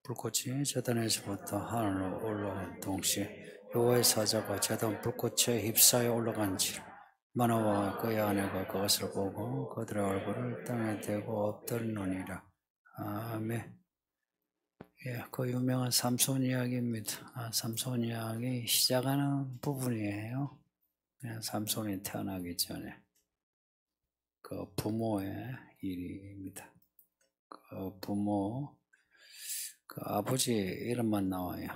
불꽃이 제단에서부터 하늘로 올라온 동시에 여호와의 사자가 제단 불꽃에 휩싸여 올라간지라. 만화와 그의 아내가 그것을 보고 그들의 얼굴을 땅에 대고 엎드리노니라. 아멘. 예, 그 유명한 삼손 이야기입니다. 삼손 이야기 시작하는 부분이에요. 삼손이 태어나기 전에 그 부모의 일입니다. 그 부모, 그 아버지 이름만 나와요.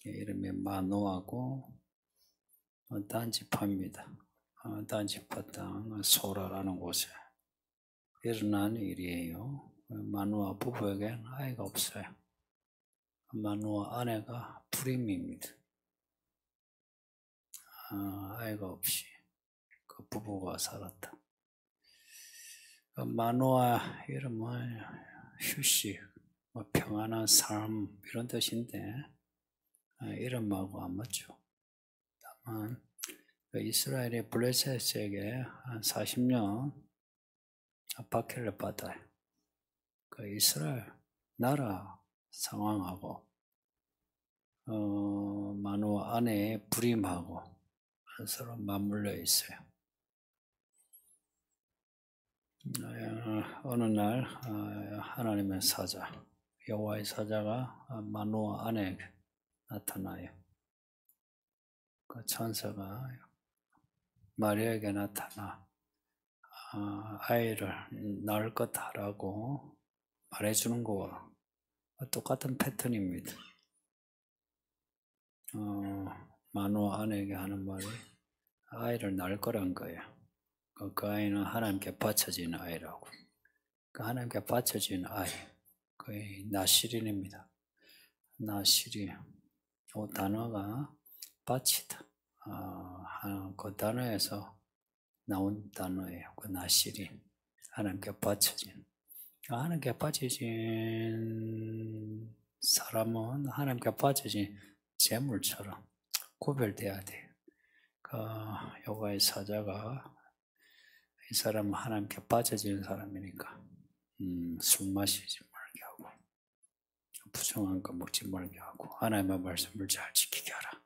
이름이 마노아고 단지파입니다. 단지파 땅 소라라는 곳에 일어난 일이에요. 마노아 부부에겐 아이가 없어요. 마노아 아내가 불임입니다. 아이가 없이 그 부부가 살았다. 그 마노아 이름은 휴식, 평안한 삶 이런 뜻인데 이름하고 안 맞죠. 다만 이스라엘이 블레셋에게 한 40년 박해를 받아요. 그 이스라엘 나라 상황하고 마노아 아내의 불임하고 서로 맞물려 있어요. 어느 날 하나님의 사자, 여호와의 사자가 마노아 아내에게 나타나요. 그 천사가 마리아에게 나타나 아이를 낳을 것 하라고 말해주는 거와 똑같은 패턴입니다. 마노아 아내에게 하는 말이 아이를 낳을 거란 거예요. 그 아이는 하나님께 바쳐진 아이라고. 그 하나님께 바쳐진 아이, 그게 나시린입니다. 나시린, 그 단어가 바치다. 그 단어에서 나온 단어예요. 그 나시린, 하나님께 바쳐진. 하나님께 바쳐진 사람은 하나님께 바쳐진 재물처럼 구별돼야 돼요. 그 여호와의 사자가 이 사람은 하나님께 빠져지는 사람이니까 술 마시지 말게 하고 부정한 거 먹지 말게 하고 하나님의 말씀을 잘 지키게 하라.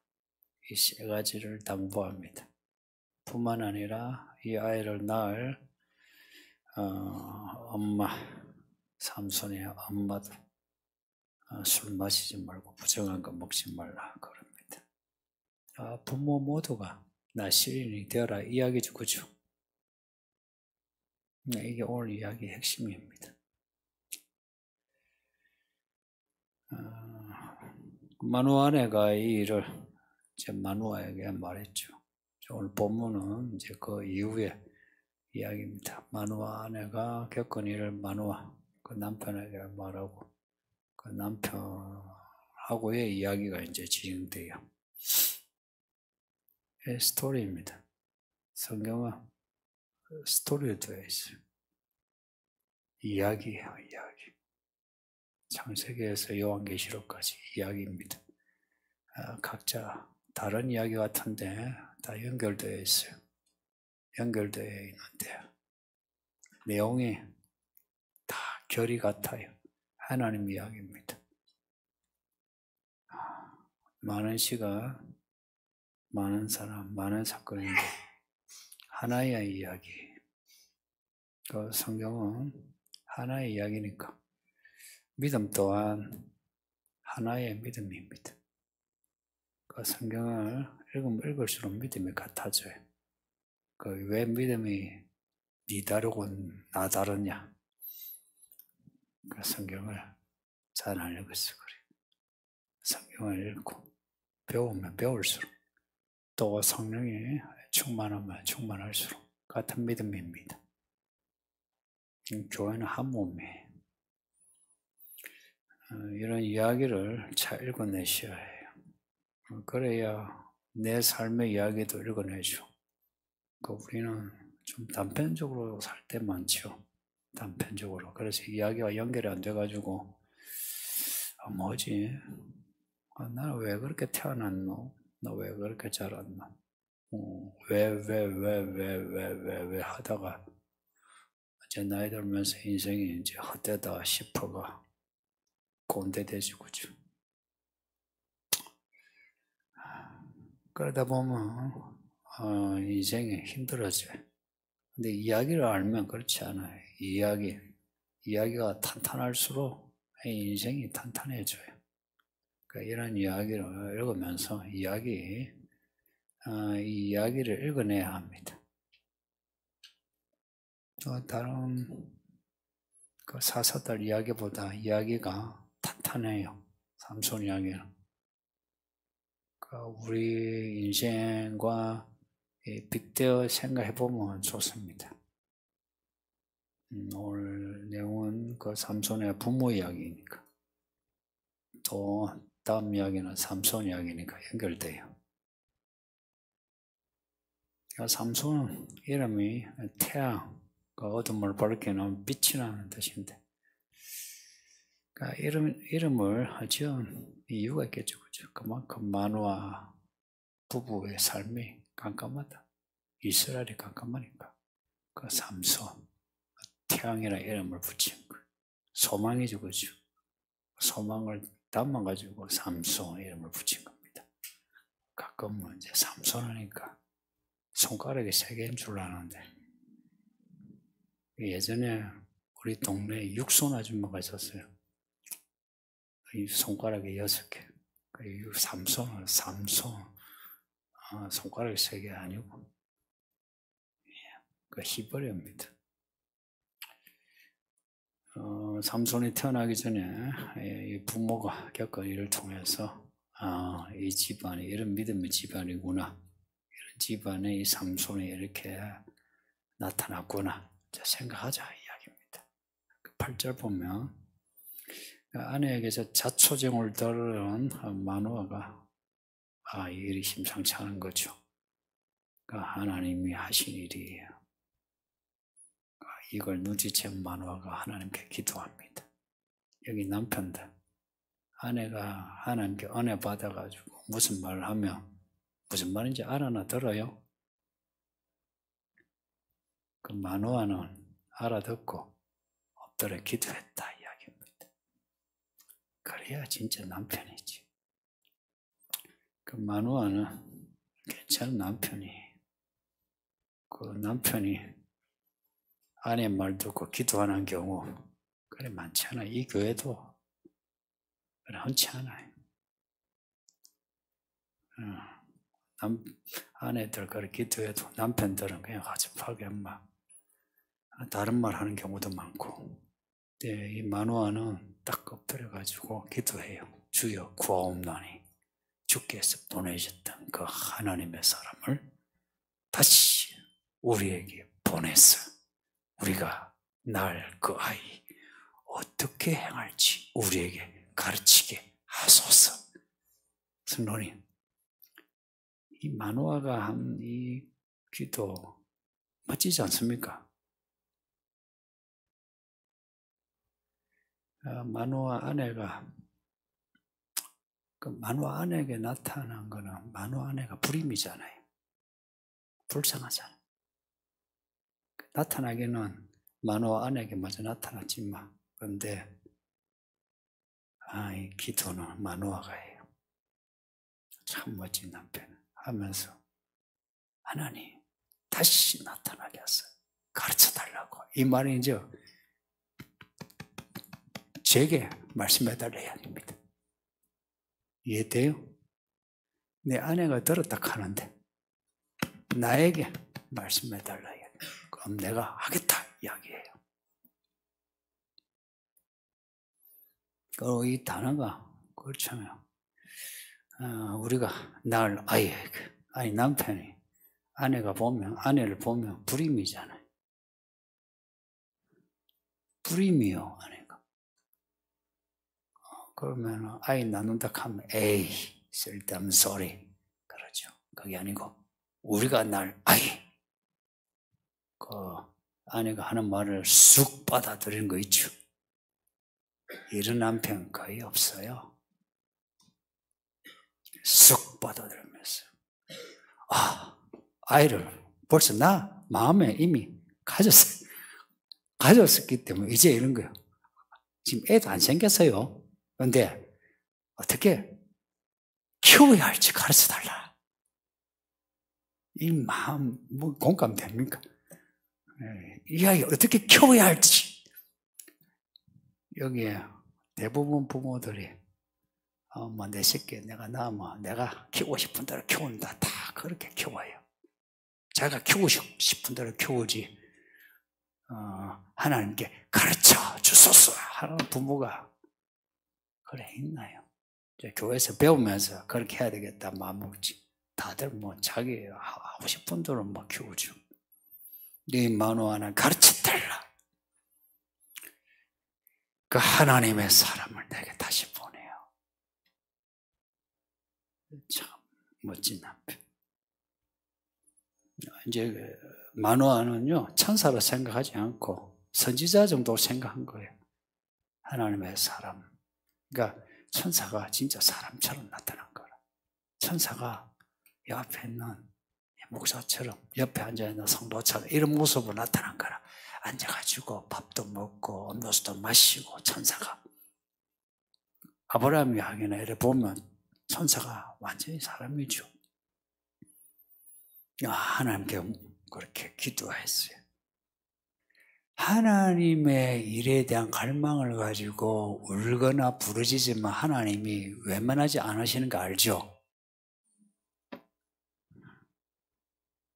이 세 가지를 당부합니다. 뿐만 아니라 이 아이를 낳을 엄마, 삼손의 엄마도 술 마시지 말고 부정한 거 먹지 말라 그럽니다. 부모 모두가 나시린이 되어라 이야기죠, 그죠? 이게 오늘 이야기의 핵심입니다. 마노아 아내가 이 일을 이제 마노아에게 말했죠. 오늘 본문은 이제 그 이후의 이야기입니다. 마노아 아내가 겪은 일을 마노아 그 남편에게 말하고 그 남편하고의 이야기가 이제 진행돼요. 스토리입니다. 성경은 스토리로 되어 있어요. 이야기예요, 이야기. 창세기에서 요한계시록까지 이야기입니다. 각자 다른 이야기 같은데 다 연결되어 있어요. 연결되어 있는데 내용이 다 결이 같아요. 하나님 이야기입니다. 많은 시간, 많은 사람, 많은 사건인데 하나의 이야기. 그 성경은 하나의 이야기니까 믿음 또한 하나의 믿음입니다. 그 성경을 읽으면 읽을수록 믿음이 같아져요. 그 왜 믿음이 니 다르고 나 다르냐? 그 성경을 잘 안 읽어서 그래요. 성경을 읽고 배우면 배울수록 또 성령이 충만하면 충만할수록 같은 믿음입니다. 교회는 한 몸이에요. 이런 이야기를 잘 읽어내셔야 해요. 그래야 내 삶의 이야기도 읽어내죠. 우리는 좀 단편적으로 살 때 많죠. 단편적으로. 그래서 이야기가 연결이 안 돼가지고 뭐지? 나는 왜 그렇게 태어났노? 나 왜 그렇게 자랐노? 왜 하다가 이제 나이 들면서 인생이 이제 헛되다 싶어가 꼰대 되지, 그죠? 그러다 보면 인생이 힘들어져요. 근데 이야기를 알면 그렇지 않아요. 이야기가 탄탄할수록 인생이 탄탄해져요. 그러니까 이런 이야기를 읽으면서 이 이야기를 읽어내야 합니다. 다른 그 사사들 이야기보다 이야기가 탄탄해요. 삼손 이야기는. 우리 인생과 빗대어 생각해보면 좋습니다. 오늘 내용은 그 삼손의 부모 이야기니까. 또 다음 이야기는 삼손 이야기니까 연결돼요. 삼손은 이름이 태양, 그 어둠을 밝히는 빛이라는 뜻인데, 그러니까 이름을 지은 이유가 있겠죠, 그죠? 그만큼 마누아 부부의 삶이 깜깜하다. 이스라엘이 깜깜하니까 그 삼손, 태양이라는 이름을 붙인 거예요. 소망이죠, 그죠? 소망을 담아가지고 삼손 이름을 붙인 겁니다. 가끔은 이제 삼손 하니까 손가락이 3개인 줄 아는데, 예전에 우리 동네에 육손 아줌마가 있었어요. 이 손가락이 6개. 삼손, 손가락이 3개 아니고, 그 희버려입니다. 삼손이 태어나기 전에 이 부모가 겪은 일을 통해서 이 집안이 이런 믿음의 집안이구나, 이런 집안에 이 삼손이 이렇게 나타났구나 생각하자 이야기입니다. 8절 보면 아내에게서 자초정을 들은 마누아가 이 일이 심상치 않은 거죠. 하나님이 하신 일이에요. 이걸 눈치챈 마누아가 하나님께 기도합니다. 여기 남편들, 아내가 하나님께 은혜 받아가지고 무슨 말을 하면 무슨 말인지 알아나 들어요? 그 마누아는 알아듣고 엎드려 기도했다 이야기입니다. 그래야 진짜 남편이지. 그 마누아는 괜찮은 남편이에요. 그 남편이 아내 말 듣고 기도하는 경우 그래 많지 않아요. 이 교회도 그래 흔치 않아요. 아내들 그렇게 기도해도 남편들은 그냥 하찮게 막 다른 말 하는 경우도 많고, 이 마누아는 딱 엎드려가지고 기도해요. 주여 구하옵나니 주께서 보내셨던 그 하나님의 사람을 다시 우리에게 보내서 우리가 날 그 아이 어떻게 행할지 우리에게 가르치게 하소서. 성도님, 이 마누아가 한 이 기도 멋지지 않습니까? 마누아 아내가 그 마누아 아내에게 나타난 거는 마누아 아내가 불임이잖아요. 불쌍하잖아요. 나타나기는 마누아 아내에게 먼저 나타났지만, 그런데 이 기도는 마누아가 해요. 참 멋진 남편 하면서 하나님 다시 나타나게 하소서, 가르쳐달라고. 이 말이 이제 제게 말씀해달라 합니다. 이해돼요? 내 아내가 들었다 하는데 나에게 말씀해달라. 그럼 내가 하겠다 이야기해요. 그리고 이 단어가 그렇잖아요. 우리가 날 아이에게, 아니 남편이 아내를 보면 불임이잖아요. 불임이요, 아내가. 그러면 아이 낳는다 하면 에이 쓸데없는 소리 그러죠. 그게 아니고 우리가 날 아이, 그 아내가 하는 말을 쑥 받아들이는 거 있죠. 이런 남편 거의 없어요. 쑥 받아들이면서 아이를 벌써 나 마음에 이미 가졌어요. 가졌었기 때문에 이제 이런 거예요. 지금 애도 안 생겼어요. 그런데 어떻게 키워야 할지 가르쳐 달라. 이 마음 뭐 공감됩니까? 이 아이 어떻게 키워야 할지. 여기에 대부분 부모들이 뭐 내 새끼 내가 낳으면 내가 키우고 싶은 대로 키운다. 다 그렇게 키워요. 자기가 키우고 싶은 대로 키우지. 하나님께 가르쳐 주소서 하는 부모가 그래 있나요? 교회에서 배우면서 그렇게 해야 되겠다 마음 먹지. 다들 뭐 자기 하고 싶은 대로 막 키우죠. 네 마누아는 가르쳐 달라. 그 하나님의 사람을 내게 다시 보내요. 참 멋진 남편. 이제 마누아는요 천사로 생각하지 않고 선지자 정도 생각한 거예요. 하나님의 사람. 그러니까 천사가 진짜 사람처럼 나타난 거라. 천사가 옆에 있는 목사처럼 옆에 앉아있는 성도처럼 이런 모습으로 나타난 거라. 앉아가지고 밥도 먹고 음료수도 마시고 천사가. 아브라함 이야기나 이래 보면 천사가 완전히 사람이죠. 하나님께 그렇게 기도했어요. 하나님의 일에 대한 갈망을 가지고 울거나 부르짖으면 하나님이 웬만하지 않으시는 거 알죠?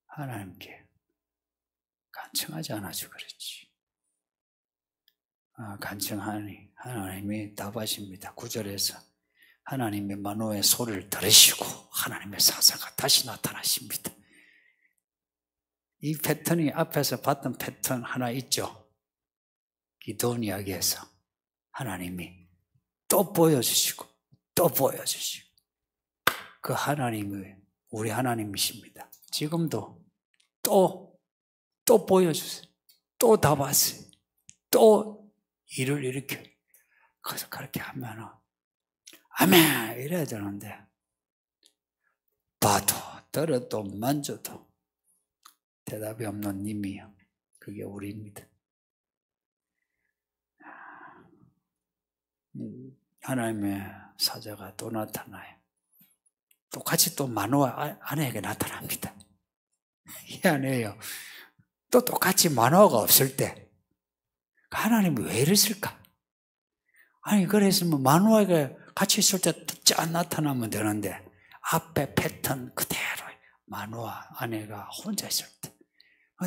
하나님께 간청하지 않아서 그렇지. 간청하니 하나님이 답하십니다. 9절에서 하나님의 마노의 소리를 들으시고 하나님의 사자가 다시 나타나십니다. 이 패턴이 앞에서 봤던 패턴 하나 있죠. 기도원 이야기에서 하나님이 또 보여주시고 또 보여주시고 그 하나님이 우리 하나님이십니다. 지금도 또 보여주세요. 또 답하세요. 또 일을 일으켜. 그래서 그렇게 하면은 아멘 이래야 되는데 봐도 들어도 만져도 대답이 없는 님이요. 그게 우리입니다. 하나님의 사자가 또 나타나요. 똑같이 또 마노아 아내에게 나타납니다. 희한해요. 또 똑같이 마노아가 없을 때 하나님이 왜 이랬을까? 아니 그랬으면 마노아가 같이 있을 때 짠 나타나면 되는데 앞에 패턴 그대로 마노아 아내가 혼자 있을 때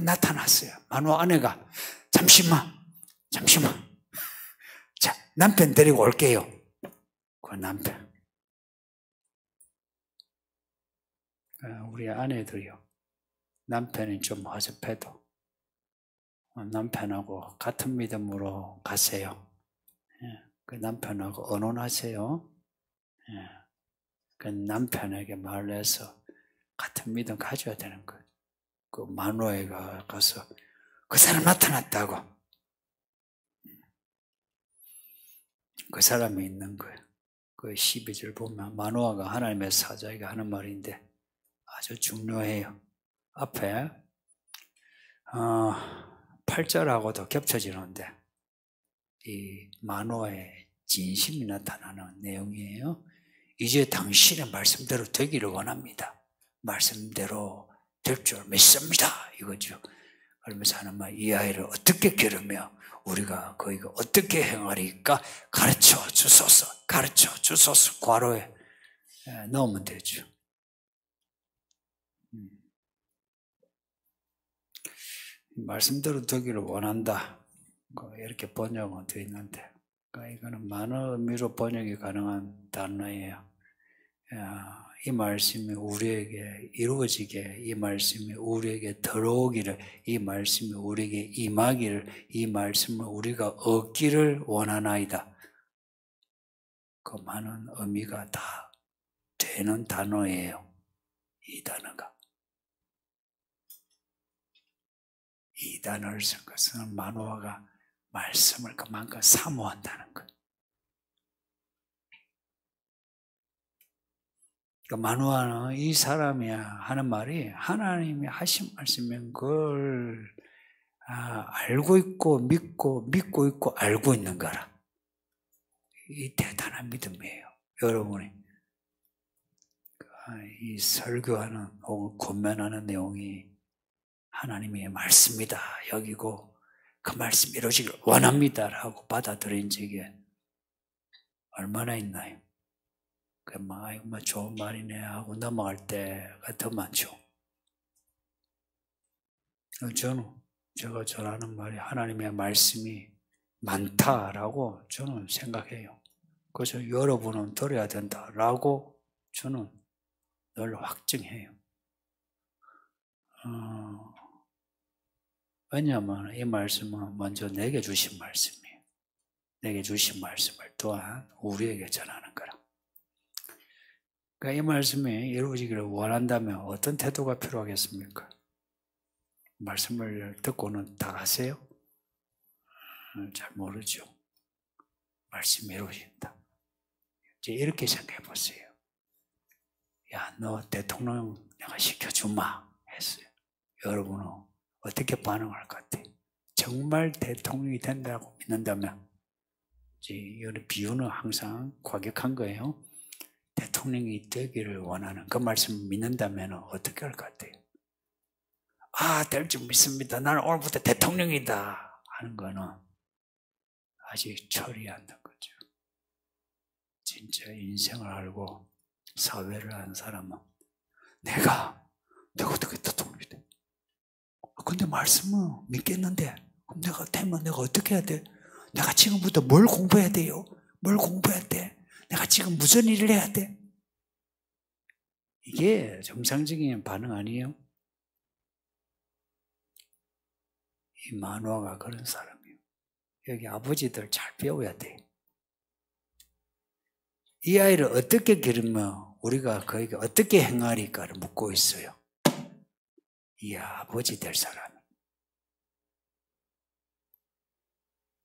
나타났어요. 마노아 아내가 잠시만 자 남편 데리고 올게요. 그 남편 우리 아내들이요. 남편이 좀 허접해도 남편하고 같은 믿음으로 가세요. 그 남편하고 언혼하세요. 그 남편에게 말해서 같은 믿음 가져야 되는 거예요. 그 마노아가 가서 그 사람 나타났다고. 그 사람이 있는 거예요. 그 12절 보면 마노아가 하나님의 사자에게 하는 말인데 아주 중요해요. 앞에 8절하고도 겹쳐지는데 이 마노아의 진심이 나타나는 내용이에요. 이제 당신의 말씀대로 되기를 원합니다. 말씀대로 될 줄 믿습니다. 이거죠. 그러면서 하는 말, 이 아이를 어떻게 기르며 우리가 그이가 어떻게 행하리까 가르쳐 주소서. 가르쳐 주소서. 괄호에 넣으면 되죠. 말씀대로 되기를 원한다. 이렇게 번역은 되어 있는데 이거는 많은 의미로 번역이 가능한 단어예요. 이 말씀이 우리에게 이루어지게, 이 말씀이 우리에게 들어오기를, 이 말씀이 우리에게 임하기를, 이 말씀을 우리가 얻기를 원하나이다. 그 많은 의미가 다 되는 단어예요. 이 단어가. 이 단어를 쓴 것은 마노아가 말씀을 그만큼 사모한다는 것. 마노아는 이 사람이 하는 말이 하나님이 하신 말씀인 걸 알고 있고 믿고 있고 알고 있는 거라. 이 대단한 믿음이에요. 여러분이 이 설교하는 혹은 권면하는 내용이 하나님의 말씀이다 여기고 그 말씀 이루어지길 원합니다라고 받아들인 적이 얼마나 있나요? 이거 좋은 말이네 하고 넘어갈 때가 더 많죠. 저는 제가 전하는 말이 하나님의 말씀이 많다라고 저는 생각해요. 그래서 여러분은 들어야 된다라고 저는 늘 확증해요. 왜냐하면 이 말씀은 먼저 내게 주신 말씀이에요. 내게 주신 말씀을 또한 우리에게 전하는 거라. 그러니까 이 말씀이 이루어지기를 원한다면 어떤 태도가 필요하겠습니까? 말씀을 듣고는 다 가세요? 잘 모르죠. 말씀이 이루어진다. 이제 이렇게 생각해 보세요. 야, 너 대통령 내가 시켜주마 했어요. 여러분은 어떻게 반응할 것 같아요? 정말 대통령이 된다고 믿는다면 이제 이 비유는 항상 과격한 거예요. 대통령이 되기를 원하는 그 말씀을 믿는다면 어떻게 할 것 같아요? 될 줄 믿습니다. 나는 오늘부터 대통령이다 하는 거는 아직 철이 안 난 거죠. 진짜 인생을 알고 사회를 아는 사람은 내가 어떻게 대통령이 돼? 근데 말씀은 믿겠는데 그럼 내가 되면 내가 어떻게 해야 돼? 내가 지금부터 뭘 공부해야 돼요? 뭘 공부해야 돼? 내가 지금 무슨 일을 해야 돼? 이게 정상적인 반응 아니에요? 이 만화가 그런 사람이에요. 여기 아버지들 잘 배워야 돼. 이 아이를 어떻게 기르면 우리가 그에게 어떻게 행하리까를 묻고 있어요. 이 아버지 될 사람.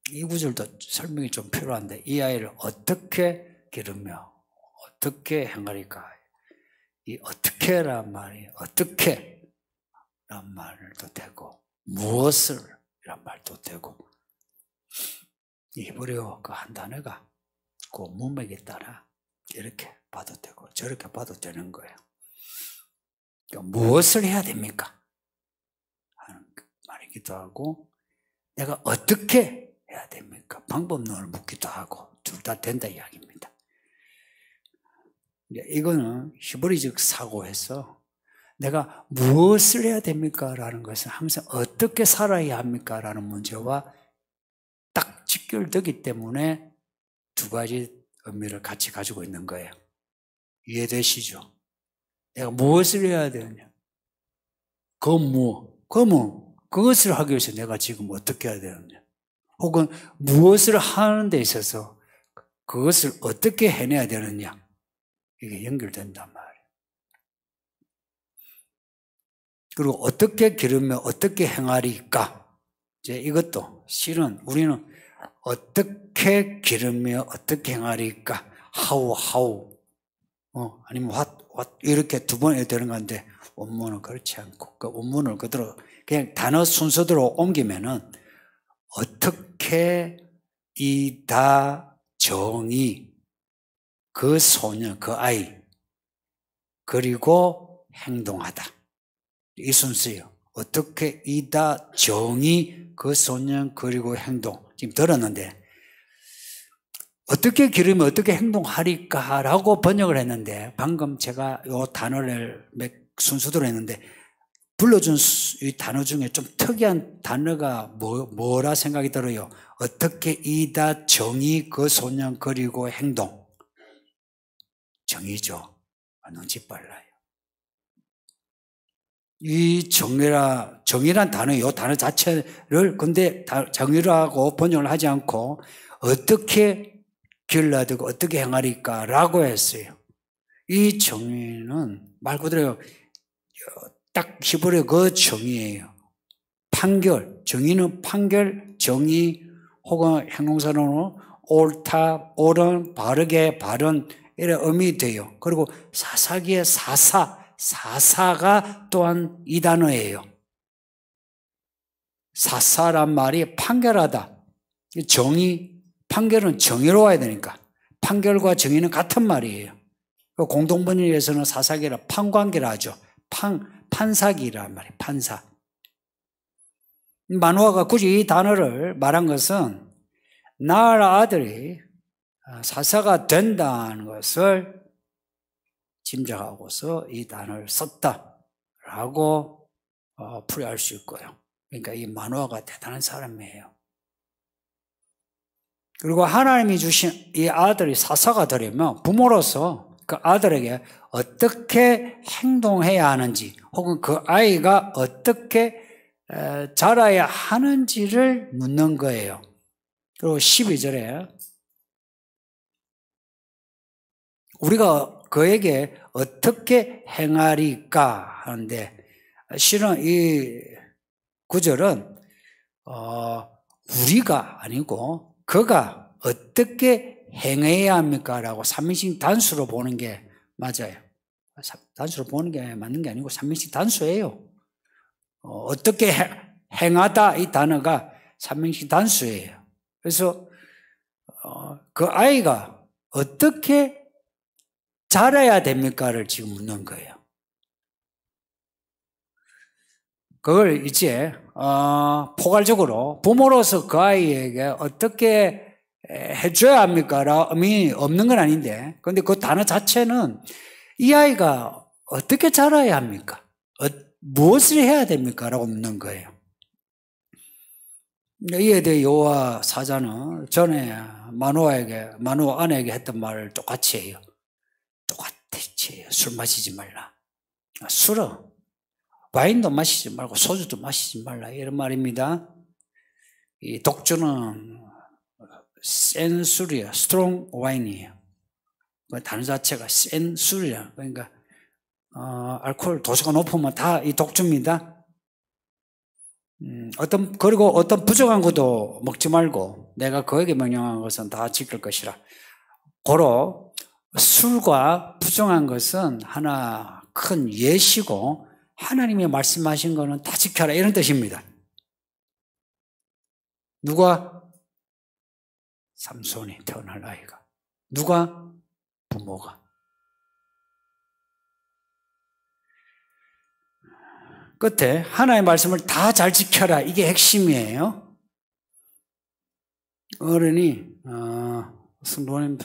이 구절도 설명이 좀 필요한데 이 아이를 어떻게 기르며 어떻게 행하리까. 이 어떻게란 말이 어떻게 란 말도 되고 무엇을 이란 말도 되고 히브리어 그 한 단어가 그 문맥에 따라 이렇게 봐도 되고 저렇게 봐도 되는 거예요. 그러니까 무엇을 해야 됩니까? 하는 말이기도 하고 내가 어떻게 해야 됩니까? 방법론을 묻기도 하고 둘 다 된다 이야기입니다. 이거는 히브리적 사고에서 내가 무엇을 해야 됩니까? 라는 것은 항상 어떻게 살아야 합니까? 라는 문제와 딱 직결되기 때문에 두 가지 의미를 같이 가지고 있는 거예요. 이해되시죠? 내가 무엇을 해야 되느냐? 그러면 그것을 하기 위해서 내가 지금 어떻게 해야 되느냐? 혹은 무엇을 하는 데 있어서 그것을 어떻게 해내야 되느냐? 이게 연결된단 말이에요. 그리고 어떻게 기르며 어떻게 행하리까? 이제 이것도 실은 우리는 어떻게 기르며 어떻게 행하리까? how 아니면 what 이렇게 두 번 해야 되는 건데 원문은 그렇지 않고 그 원문을 그대로 그냥 단어 순서대로 옮기면은 어떻게 이다 정의 그 소년 그 아이 그리고 행동하다 이 순서예요. 어떻게 이다 정의 그 소년 그리고 행동 지금 들었는데 어떻게 기르면 어떻게 행동하리까라고 번역을 했는데 방금 제가 이 단어를 순서대로 했는데 불러준 이 단어 중에 좀 특이한 단어가 뭐라 생각이 들어요? 어떻게 이다 정의 그 소년 그리고 행동 정의죠. 눈치 빨라요. 이 정의란 단어, 이 단어 자체를 근데 정의라고 번역을 하지 않고 어떻게 길러야 되고 어떻게 행하리까라고 했어요. 이 정의는 말 그대로 딱 히브리어 그 정의예요. 판결, 정의는 판결, 정의 혹은 형용사로는 옳다, 옳은, 바르게, 바른 이런 의미 돼요. 그리고 사사기의 사사가 또한 이 단어예요. 사사란 말이 판결하다. 판결은 정의로워야 되니까. 판결과 정의는 같은 말이에요. 공동번역에서는 사사기라 판관계라 하죠. 판사기란 말이에요. 판사. 마노아가 굳이 이 단어를 말한 것은 나아라 아들이 사사가 된다는 것을 짐작하고서 이 단어를 썼다라고 풀이할 수 있고요. 그러니까 이 마노아가 대단한 사람이에요. 그리고 하나님이 주신 이 아들이 사사가 되려면 부모로서 그 아들에게 어떻게 행동해야 하는지 혹은 그 아이가 어떻게 자라야 하는지를 묻는 거예요. 그리고 12절에 우리가 그에게 어떻게 행하리까 하는데 실은 이 구절은 우리가 아니고 그가 어떻게 행해야 합니까? 라고 삼인칭 단수로 보는 게 맞아요. 단수로 보는 게 맞는 게 아니고 삼인칭 단수예요. 어떻게 행하다 이 단어가 삼인칭 단수예요. 그래서 그 아이가 어떻게 자라야 됩니까를 지금 묻는 거예요. 그걸 이제 포괄적으로 부모로서 그 아이에게 어떻게 해줘야 합니까? 라는 의미 없는 건 아닌데 그런데 그 단어 자체는 이 아이가 어떻게 자라야 합니까? 무엇을 해야 됩니까? 라고 묻는 거예요. 이에 대해 여호와 사자는 전에 마노아 아내에게 했던 말을 똑같이 해요. 똑같이 해요. 술 마시지 말라. 술은 와인도 마시지 말고 소주도 마시지 말라 이런 말입니다. 이 독주는 센 술이에요. 스트롱 와인이에요. 그 단어 자체가 센 술이야. 그러니까 알코올 도수가 높으면 다 이 독주입니다. 그리고 어떤 부정한 것도 먹지 말고 내가 그에게 명령한 것은 다 지킬 것이라. 고로 술과 부정한 것은 하나 큰 예시고 하나님이 말씀하신 거는 다 지켜라 이런 뜻입니다. 누가? 삼손이 태어날 아이가. 누가? 부모가. 끝에 하나님의 말씀을 다 잘 지켜라 이게 핵심이에요. 어른이 성도님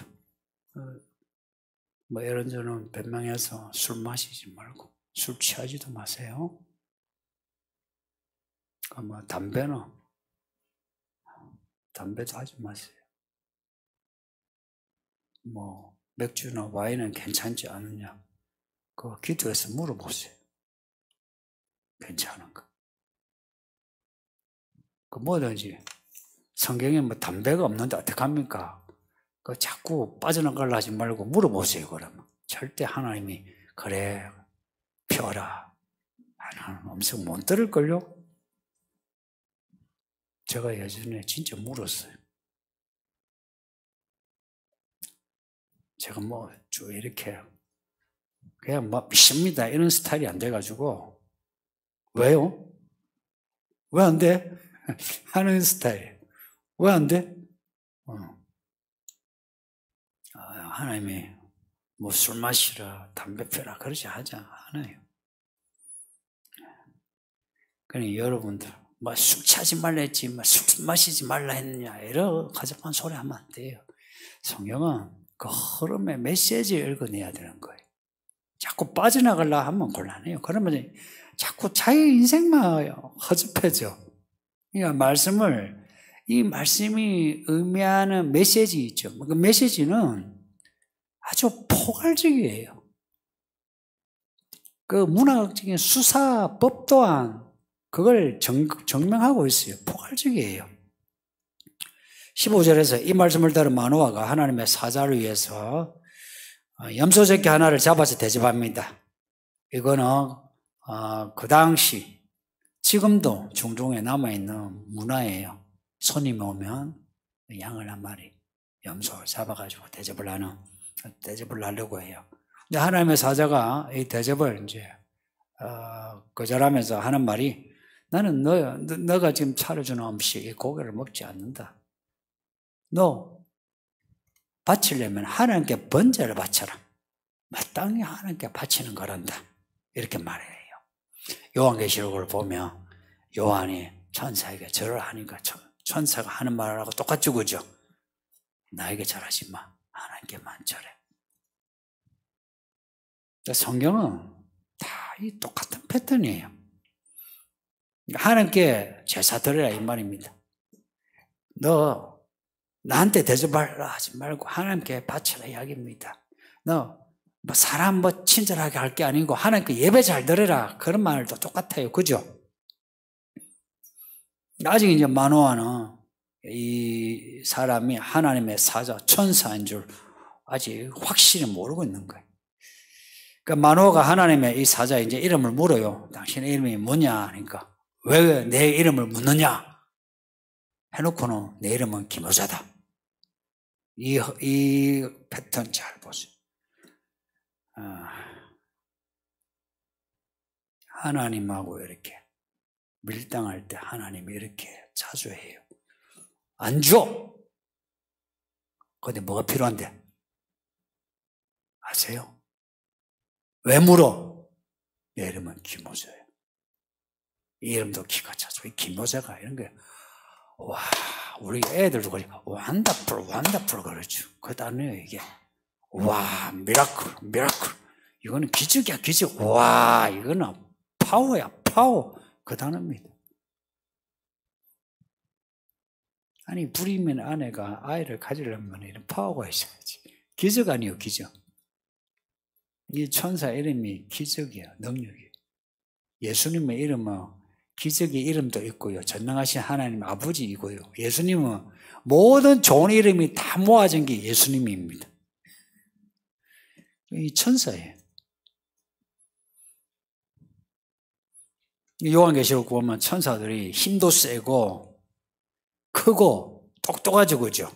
뭐 이런저런 변명해서 술 마시지 말고 술 취하지도 마세요. 뭐 담배도 하지 마세요. 뭐 맥주나 와인은 괜찮지 않느냐? 그거 기도해서 물어보세요. 괜찮은가? 그 뭐든지 성경에 뭐 담배가 없는데 어떡합니까? 그 자꾸 빠져나가려 하지 말고 물어보세요. 그러면 절대 하나님이 그래 펴라 하나는 엄청 못 들을걸요? 제가 예전에 진짜 물었어요. 제가 뭐 쭉 이렇게 그냥 뭐 믿습니다 이런 스타일이 안 돼가지고 왜요? 왜 안 돼? 하는 스타일. 왜 안 돼? 하나님이 뭐 술 마시라, 담배 피라 그러지 하지 않아요. 그러니 여러분들 뭐 술 취하지 말라 했지, 뭐 술 마시지 말라 했느냐 이런 가져간 소리 하면 안 돼요. 성경은 그 흐름의 메시지를 읽어내야 되는 거예요. 자꾸 빠져나가려 하면 곤란해요. 그러면 자꾸 자기 인생만 허접해져. 그러니까 이 말씀이 의미하는 메시지 있죠. 그 메시지는 아주 포괄적이에요. 그 문학적인 수사법 또한 그걸 증명하고 있어요. 포괄적이에요. 15절에서 이 말씀을 들은 마노아가 하나님의 사자를 위해서 염소 새끼 하나를 잡아서 대접합니다. 이거는 그 당시 지금도 중동에 남아있는 문화예요. 손님이 오면 양을 한 마리 염소를 잡아가지고 대접을 하려고 해요. 근데 하나님의 사자가 이 대접을 이제 거절하면서 하는 말이 나는 너가 지금 차려주는 음식, 이 고기를 먹지 않는다. 너 바치려면 하나님께 번제를 바쳐라. 마땅히 하나님께 바치는 거란다. 이렇게 말해요. 요한계시록을 보면 요한이 천사에게 절을 하니까 천사가 하는 말하고 똑같죠, 그죠? 나에게 절하지 마. 하나님께만 절해. 성경은 다 이 똑같은 패턴이에요. 하나님께 제사 드리라 이 말입니다. 너 나한테 대접하라 하지 말고 하나님께 바치라 이야기입니다. 너 뭐 사람 뭐 친절하게 할 게 아니고 하나님께 예배 잘 드려라 그런 말도 똑같아요. 그죠? 아직 이제 마노아는 이 사람이 하나님의 사자 천사인 줄 아직 확실히 모르고 있는 거예요. 그러니까 마노아가 하나님의 이 사자의 이제 이름을 물어요. 당신의 이름이 뭐냐 하니까 왜 내 이름을 묻느냐 해놓고는 내 이름은 기모자다. 이 패턴 잘 보세요. 하나님하고 이렇게 밀당할 때 하나님이 이렇게 자주 해요. 안 줘! 근데 뭐가 필요한데? 아세요? 왜 물어? 내 이름은 기모자예요. 이 이름도 기가 차죠. 이 기모자가 이런 게, 와, 우리 애들도 그래. 완다풀 그러죠. 그 단어예요, 이게. 와, 미라클. 이거는 기적이야, 기적. 와, 이거는 파워야, 파워. 그 단어입니다. 아니, 불이면 아내가 아이를 가지려면 이런 파워가 있어야지. 기적 아니에요, 기적. 이 천사 이름이 기적이야, 능력이에요. 예수님의 이름은 기적의 이름도 있고요. 전능하신 하나님 아버지이고요. 예수님은 모든 좋은 이름이 다 모아진 게 예수님입니다. 이 천사예요. 요한계시록 보면 천사들이 힘도 세고 크고 똑똑하죠, 그죠?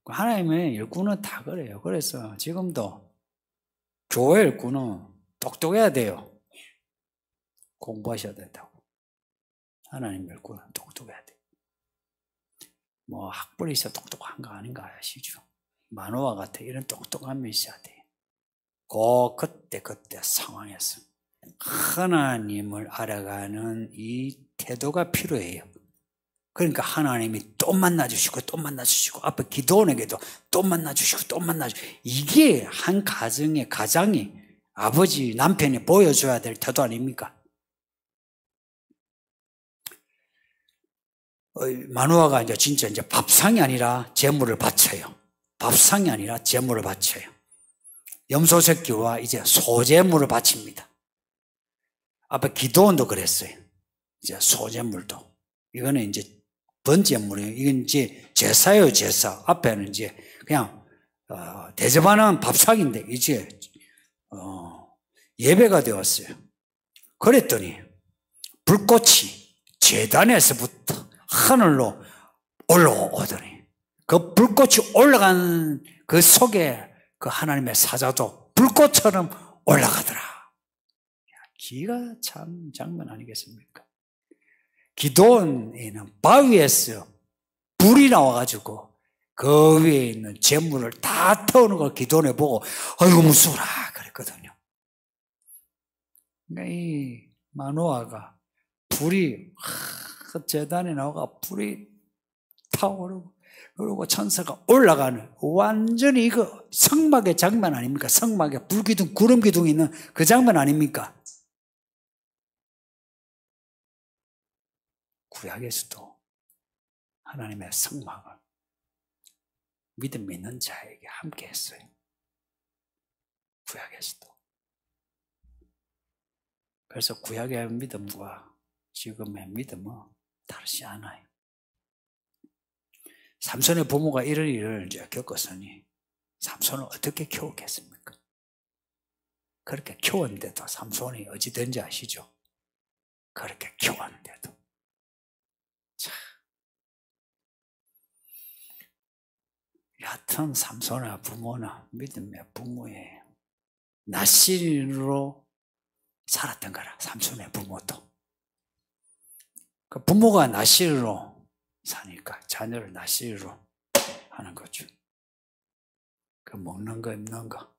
하나님의 일꾼은 다 그래요. 그래서 지금도 교회 일꾼은 똑똑해야 돼요. 공부하셔야 된다고. 하나님 일꾼은 똑똑해야 돼요. 뭐 학벌이 있어 똑똑한 거 아닌가 아시죠? 마노아 같은 이런 똑똑함이 있어야 돼요. 그때 상황에서 하나님을 알아가는 이 태도가 필요해요. 그러니까 하나님이 또 만나주시고 앞에 기도원에게도 또 만나주시고 이게 한 가장이 아버지 남편이 보여줘야 될 태도 아닙니까? 마노아가 진짜 밥상이 아니라 제물을 바쳐요. 밥상이 아니라 제물을 바쳐요. 염소 새끼와 이제 소제물을 바칩니다. 앞에 기도원도 그랬어요. 이제 소제물도. 이거는 이제 번제물이에요. 이건 이제 제사예요, 제사. 앞에는 이제 그냥, 대접하는 밥상인데, 이제, 예배가 되었어요. 그랬더니, 불꽃이 제단에서부터 하늘로 올라오더니, 그 불꽃이 올라간 그 속에 그 하나님의 사자도 불꽃처럼 올라가더라. 기가 참 장면 아니겠습니까? 기도원에는 바위에서 불이 나와가지고 그 위에 있는 재물을 다 태우는 걸 기도원에 보고 아이고 무서워라 그랬거든요. 그러니까 이 마노아가 불이 제단에 나와가 불이 타오르고 그리고 천사가 올라가는 완전히 이거 성막의 장면 아닙니까? 성막에 불기둥 구름기둥이 있는 그 장면 아닙니까? 구약에서도 하나님의 성막을 믿음 있는 자에게 함께 했어요. 구약에서도. 그래서 구약의 믿음과 지금의 믿음은 다르지 않아요. 삼손의 부모가 이런 일을 이제 겪었으니 삼손을 어떻게 키웠겠습니까? 그렇게 키웠는데도 삼손이 어찌 된지 아시죠? 그렇게 키웠는데도. 참. 여하튼 삼손의 부모는 믿음의 부모예요. 나실인으로 살았던 거라, 삼손의 부모도. 부모가 나시로 사니까 자녀를 나시로 하는 거죠. 그 먹는 거, 입는 거,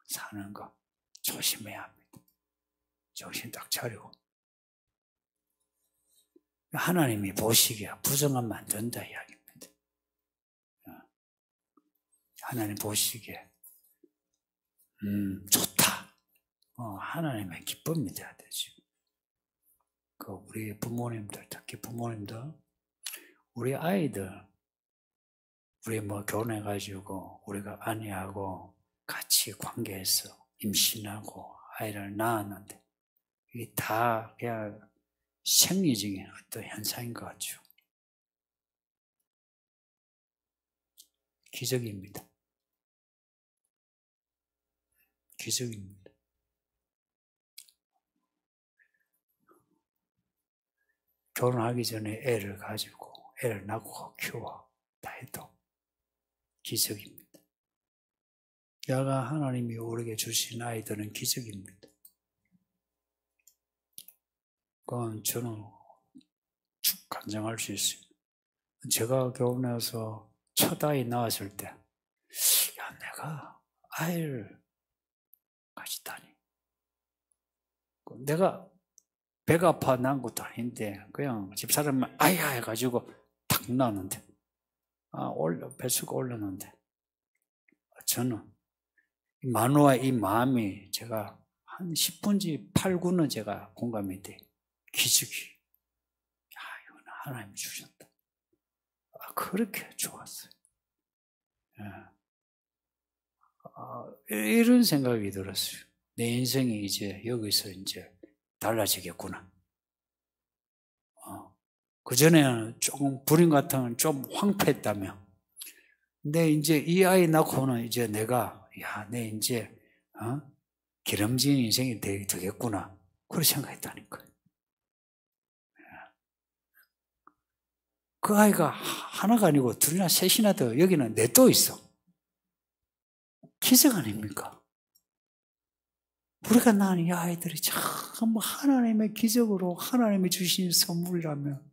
사는 거 조심해야 합니다. 정신 딱 차리고. 하나님이 보시기에 부정하면 안 된다 이야기입니다. 하나님 보시기에 좋다. 하나님의 기쁨이 돼야 되죠. 우리 부모님들, 특히 부모님들, 우리 아이들, 우리 결혼해가지고 우리가 아내하고 같이 관계해서 임신하고 아이를 낳았는데 이게 다 그냥 생리적인 어떤 현상인 것 같죠. 기적입니다. 기적입니다. 결혼하기 전에 애를 가지고 애를 낳고 키워 다 해도 기적입니다. 야가 하나님이 우리에게 주신 아이들은 기적입니다. 그건 저는 쭉 간증할 수 있어요. 제가 결혼해서 첫 아이 낳았을 때, 내가 아이를 가지다니. 내가 배가 아파 난 것도 아닌데, 그냥 집사람만 아야 해가지고 탁 낳았는데, 뱃수가 올랐는데, 저는 만호와 이 마음이 제가 한 10분지 8, 9는 제가 공감이 돼. 기적이. 이건 하나님이 주셨다. 그렇게 좋았어요. 이런 생각이 들었어요. 내 인생이 이제 여기서 이제 달라지겠구나. 그전에는 조금 불임 같으면 좀 황폐했다며. 근데 이제 이 아이 낳고는 이제 내가, 내 이제, 기름진 인생이 되겠구나. 그렇게 생각했다니까요. 그 아이가 하나가 아니고 둘이나 셋이나 더 여기는 넷도 있어. 기적 아닙니까? 우리가 낳은 이 아이들이 참 하나님의 기적으로 하나님이 주신 선물이라면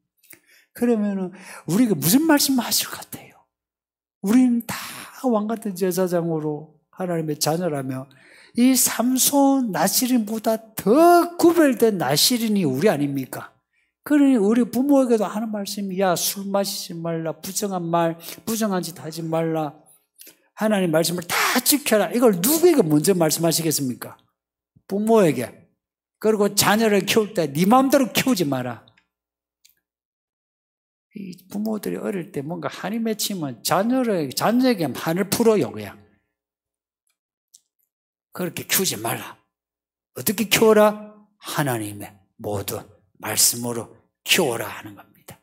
그러면은 우리가 무슨 말씀 하실 것 같아요? 우리는 다 왕같은 제사장으로 하나님의 자녀라며 이 삼손 나시린보다 더 구별된 나시린이 우리 아닙니까? 그러니 우리 부모에게도 하는 말씀이 술 마시지 말라, 부정한 말, 부정한 짓 하지 말라, 하나님 말씀을 다 지켜라. 이걸 누구에게 먼저 말씀하시겠습니까? 부모에게. 그리고 자녀를 키울 때 네 마음대로 키우지 마라. 이 부모들이 어릴 때 뭔가 한이 맺히면 자녀에게 한을 풀어요, 그냥. 그렇게 키우지 말라. 어떻게 키워라? 하나님의 모든 말씀으로 키워라 하는 겁니다.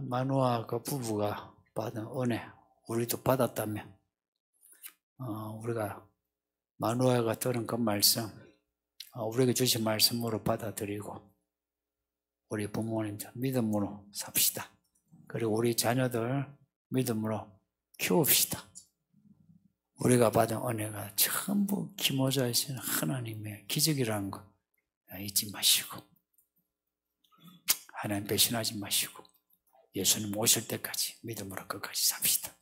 마누아 그 부부가 받은 은혜, 우리도 받았다면, 우리가 마누아가 들은 그 말씀, 우리에게 주신 말씀으로 받아들이고, 우리 부모님들 믿음으로 삽시다. 그리고 우리 자녀들 믿음으로 키웁시다. 우리가 받은 은혜가 전부 기모자이신 하나님의 기적이라는 거 잊지 마시고, 하나님 배신하지 마시고, 예수님 오실 때까지 믿음으로 끝까지 삽시다.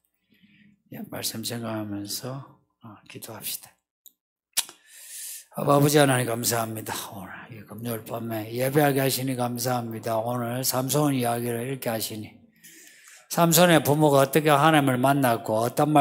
말씀 생각하면서 기도합시다. 아버지 하나님 감사합니다. 오늘 이 금요일 밤에 예배하게 하시니 감사합니다. 오늘 삼손 이야기를 읽게 하시니 삼손의 부모가 어떻게 하나님을 만났고 어떤 말